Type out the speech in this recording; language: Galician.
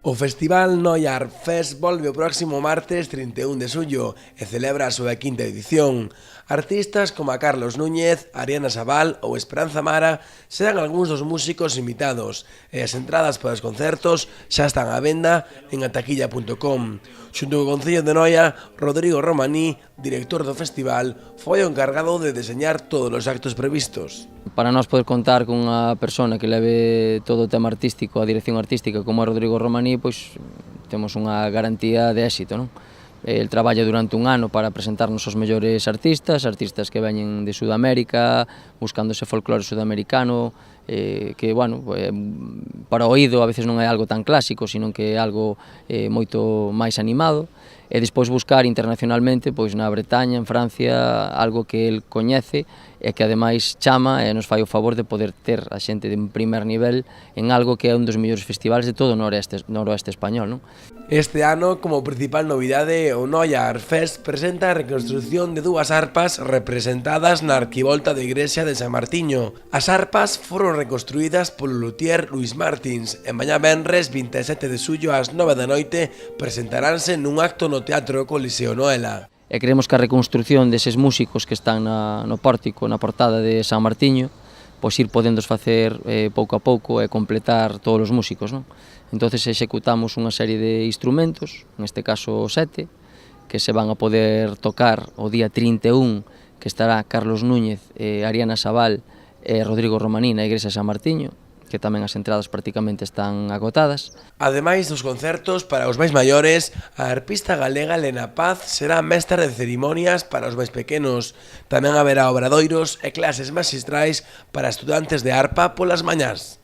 O Festival Noia Art Fest volve o próximo martes 31 de xullo e celebra a súa quinta edición. Artistas como a Carlos Núñez, Ariana Sabal ou Esperanza Mara serán algúns dos músicos invitados e as entradas para os concertos xa están á venda en ataquilla.com. Xunto co Concello de Noia, Rodrigo Romaní, director do festival, foi o encargado de deseñar todos os actos previstos. Para nós poder contar con unha persona que leve todo o tema artístico, a dirección artística, como é Rodrigo Romaní, pois temos unha garantía de éxito, non? El traballa durante un ano para presentarnos os mellores artistas que veñen de Sudamérica, buscando ese folclore sudamericano, que, bueno, para o oído a veces non é algo tan clásico, sino que é algo moito máis animado, e despois buscar internacionalmente, pois na Bretaña, en Francia, algo que el coñece e que ademais chama e nos fai o favor de poder ter a xente de un primer nivel en algo que é un dos mellores festivales de todo o noroeste español, non? Este ano, como principal novidade, o Noia Art Fest presenta a reconstrucción de dúas arpas representadas na arquivolta da igrexa de San Martiño. As arpas foron reconstruídas polo luthier Luis Martins e mañá venres 27 de xullo ás 9 da noite presentaránse nun acto no Teatro Coliseo Noela. E creemos que a reconstrucción deses músicos que están no pórtico, na portada de San Martiño, pois ir podéndos facer pouco a pouco e completar todos os músicos, non? Entonces executamos unha serie de instrumentos, neste caso 7, que se van a poder tocar o día 31, que estará Carlos Núñez, Ariana Sabal e Rodrigo Romaní na igrexa de San Martiño, que tamén as entradas prácticamente están agotadas. Ademais dos concertos para os máis maiores, a arpista galega Lena Paz será mestra de cerimonias para os máis pequenos. Tamén haberá obradoiros e clases maxistrais para estudantes de arpa polas mañás.